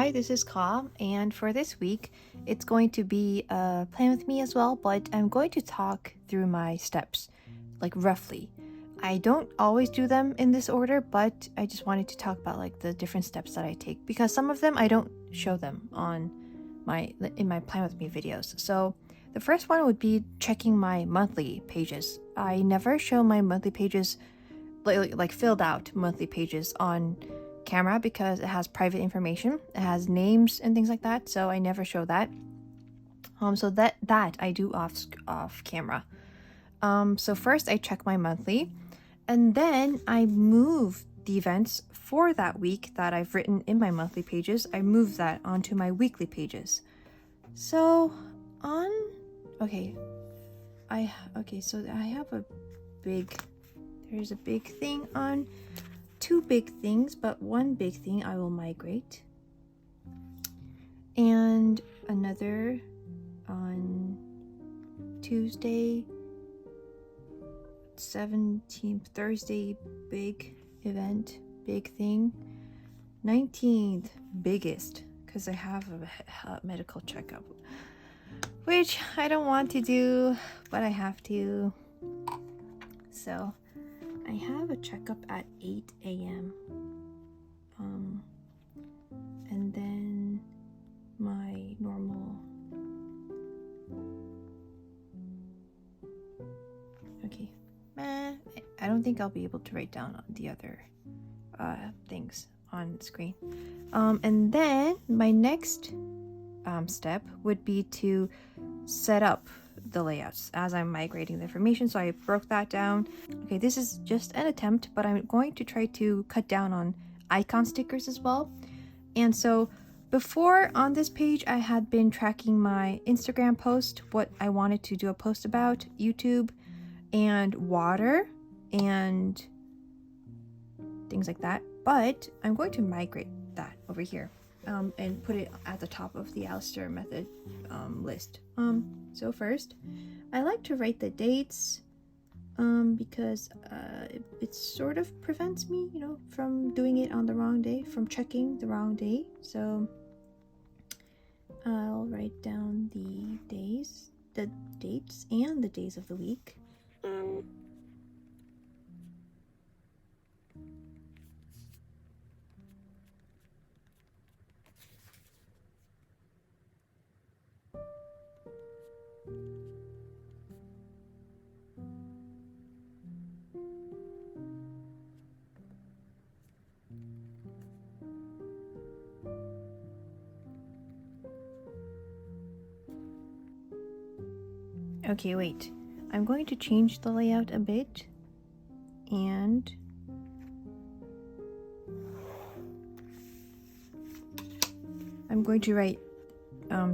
Hi, this is Ka, and for this week, it's going to be Plan With Me as well, but I'm going to talk through my steps, like roughly. I don't always do them in this order, but I just wanted to talk about like the different steps that I take, because some of them I don't show them on in my Plan With Me videos. So the first one would be checking my monthly pages. I never show my monthly pages, like filled out monthly pages on camera because it has private information. It has names and things like that, so I never show that. So that I do off camera. So first I check my monthly, and then I move the events for that week that I've written in my monthly pages. I move that onto my weekly pages. So so I have there's a big thing on, two big things, but one big thing I will migrate, and another on Tuesday 17th, Thursday, big event, big thing, 19th, biggest, because I have a medical checkup, which I don't want to do, but I have to. So I have a checkup at 8 a.m. And then my normal. Okay. I don't think I'll be able to write down the other things on screen. And then my next step would be to set up the layouts as I'm migrating the information. So I broke that down. Okay, this is just an attempt, but I'm going to try to cut down on icon stickers as well. And so before on this page, I had been tracking my Instagram post, what I wanted to do a post about, YouTube and water and things like that. But I'm going to migrate that over here and put it at the top of the Austen method list. So first, I like to write the dates because it sort of prevents me, from doing it on the wrong day, from checking the wrong day. So I'll write down the dates, and the days of the week. Okay, wait. I'm going to change the layout a bit, and I'm going to write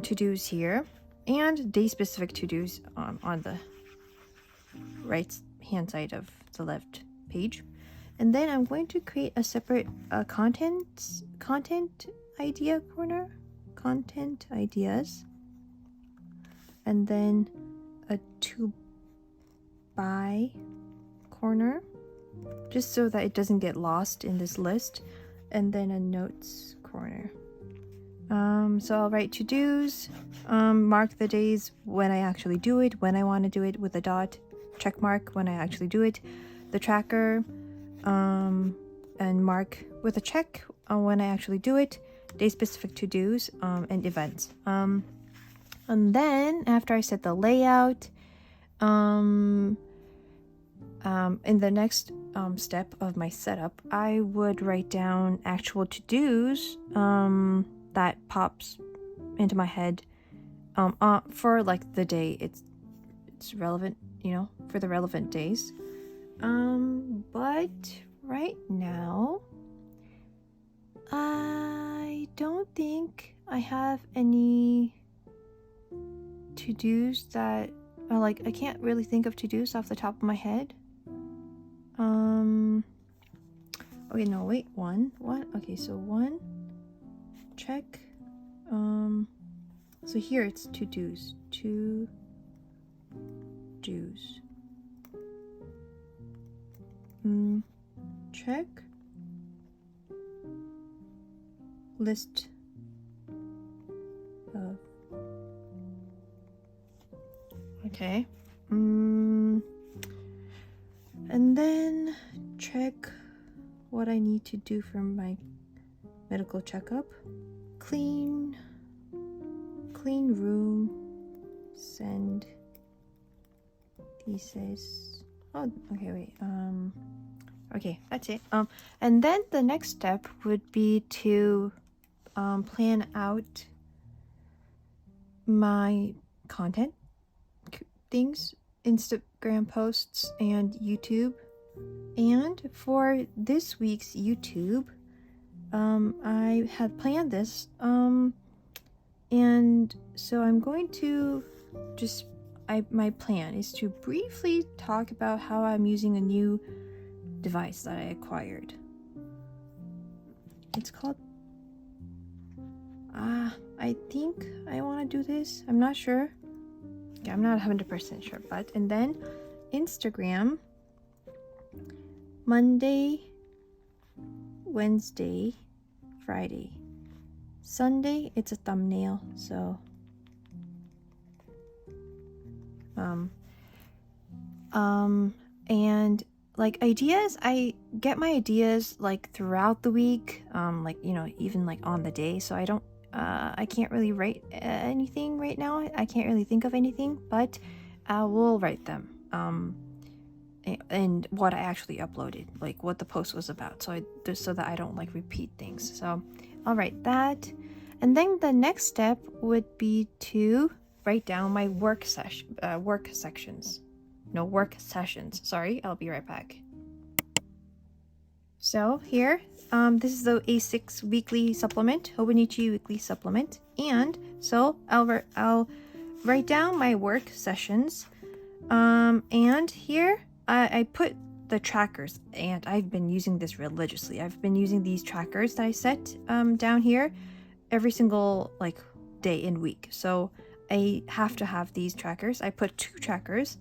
to-dos here and day-specific to-dos on the right hand side of the left page. And then I'm going to create a separate content idea corner, content ideas, and then a to buy corner, just so that it doesn't get lost in this list, and then a notes corner. So I'll write to-dos, mark the days when I actually do it, when I want to do it with a dot, check mark when I actually do it, the tracker, and mark with a check when I actually do it, day-specific to-dos, and events. And then after I set the layout, in the next step of my setup, I would write down actual to-dos that pops into my head for like the day it's relevant, for the relevant days. But right now, I don't think I have any to-dos that I can't really think of to-dos off the top of my head. Okay, no, wait, one. Okay, so one, check. So here it's to-dos. Check. List Okay. And then check what I need to do for my medical checkup. Clean room, send thesis. Oh, okay, wait. Okay, that's it. And then the next step would be to plan out my content things, Instagram posts and YouTube. And for this week's YouTube, I had planned this, and so I'm going to my plan is to briefly talk about how I'm using a new device that I acquired. It's called, I think I want to do this. I'm not sure. Yeah, I'm not 100% sure, and then Instagram, Monday, Wednesday, Friday, Sunday, it's a thumbnail, so and like ideas, I get my ideas like throughout the week, like, you know, even like on the day, so I can't really write anything right now. I can't really think of anything, but I will write them, and what I actually uploaded, like what the post was about, so that I don't like repeat things. So I'll write that, and then the next step would be to write down my work sessions. Sorry, I'll be right back. So here, this is the A6 weekly supplement, Hobonichi weekly supplement, and so I'll write down my work sessions, and here I put the trackers, and I've been using this religiously. I've been using these trackers that I set down here every single like day and week, so I have to have these trackers. I put 2 trackers,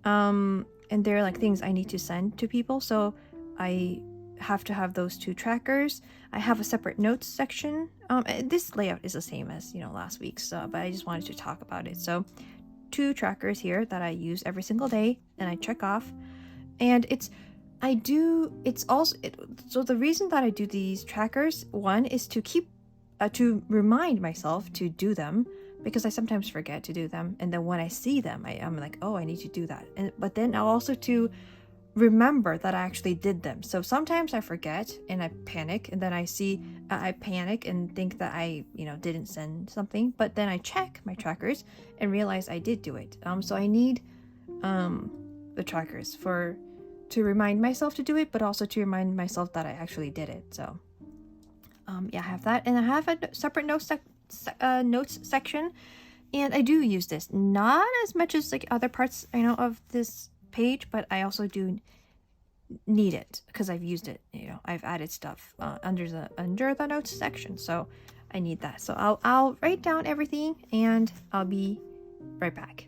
and they're like things I need to send to people, so I have to have those 2 trackers. I have a separate notes section. This layout is the same as, you know, last week's, but I just wanted to talk about it. So 2 trackers here that I use every single day, and I check off. And so the reason that I do these trackers, one is to keep to remind myself to do them, because I sometimes forget to do them, and then when I see them, I'm like, oh, I need to do that. But then I'll also to remember that I actually did them. So sometimes I forget and I panic, and then I panic and think that I, you know, didn't send something, but then I check my trackers and realize I did do it. So I need the trackers to remind myself to do it, but also to remind myself that I actually did it. So yeah, I have that, and I have a separate notes section, and I do use this, not as much as like other parts I know of this page, but I also do need it because I've used it. You know, I've added stuff under the notes section, so I need that. So I'll write down everything, and I'll be right back.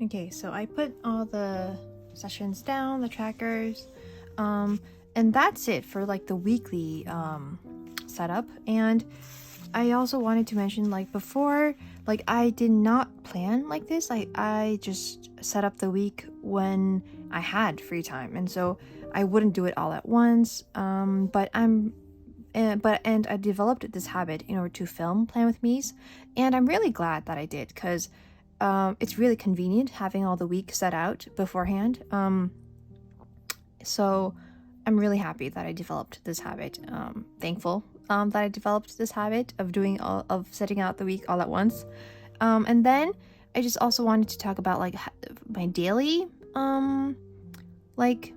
Okay, so I put all the sessions down, the trackers, and that's it for like the weekly setup. And I also wanted to mention, like before, like I did not plan like this. I just set up the week when I had free time, and so I wouldn't do it all at once. But I developed this habit in order to film Plan With Me's, and I'm really glad that I did, because it's really convenient having all the week set out beforehand. So I'm really happy that I developed this habit. Thankful that I developed this habit of setting out the week all at once. And then I just also wanted to talk about like my daily like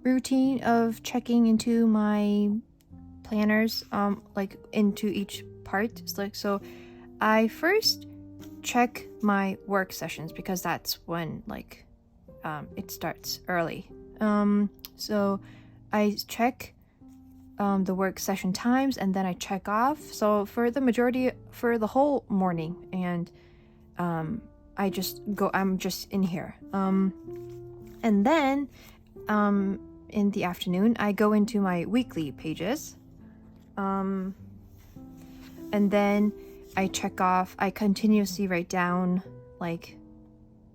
routine of checking into my planners, like into each part. So I first check my work sessions, because that's when like it starts early. So I check the work session times, and then I check off. So for the whole morning, and I'm just in here. And then in the afternoon, I go into my weekly pages. and then I continuously write down like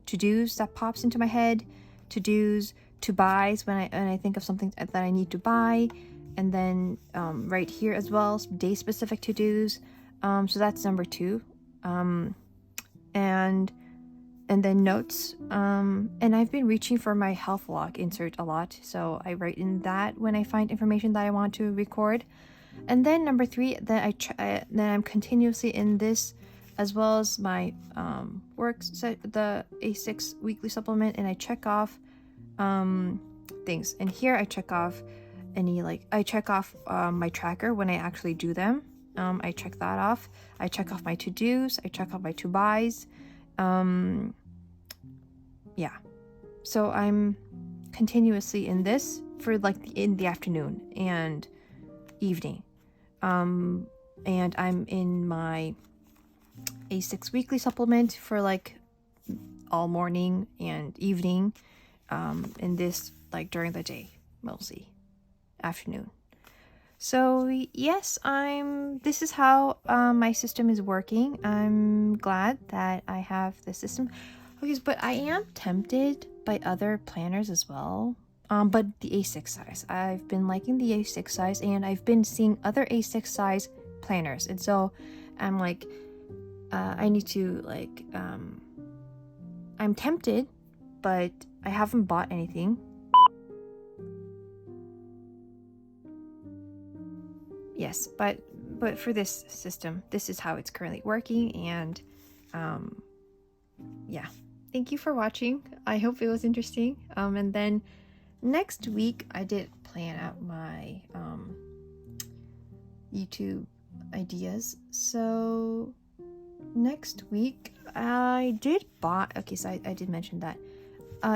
to-dos that pops into my head, to-dos, to-buys when I think of something that I need to buy, and then right here as well, day-specific to-dos. So that's number 2. And then notes. And I've been reaching for my health log insert a lot, so I write in that when I find information that I want to record. And then number 3, then I'm continuously in this, as well as my the A6 weekly supplement, and I check off things. And here I check off my tracker when I actually do them. I check that off. I check off my to-dos. I check off my to-buys. Yeah. So I'm continuously in this for like in the afternoon and evening. And I'm in my A6 weekly supplement for like all morning and evening, and this like during the day, mostly afternoon. So yes, this is how my system is working. I'm glad that I have this system. Okay, but I am tempted by other planners as well. But the A6 size. I've been liking the A6 size, and I've been seeing other A6 size planners. And so I'm like, I need to like, I'm tempted, but I haven't bought anything. Yes, but for this system, this is how it's currently working, and yeah. Thank you for watching. I hope it was interesting. And then next week I did plan out my YouTube ideas. So next week I did buy, okay, so I did mention that.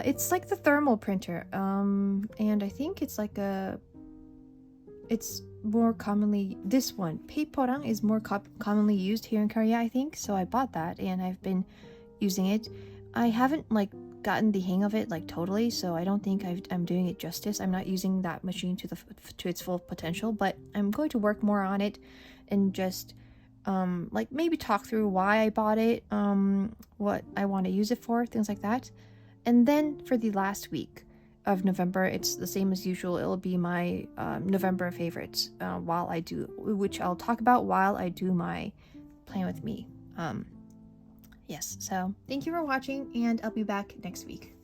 It's like the thermal printer. And I think it's like it's more commonly, this one, Paperang, is more commonly used here in Korea, I think. So I bought that and I've been using it. I haven't like gotten the hang of it like totally, so I don't think I'm doing it justice. I'm not using that machine to its full potential, but I'm going to work more on it and just like maybe talk through why I bought it, what I want to use it for, things like that. And then for the last week of November, it's the same as usual. It'll be my November favorites, which I'll talk about while I do my Plan With Me. Yes, so thank you for watching, and I'll be back next week.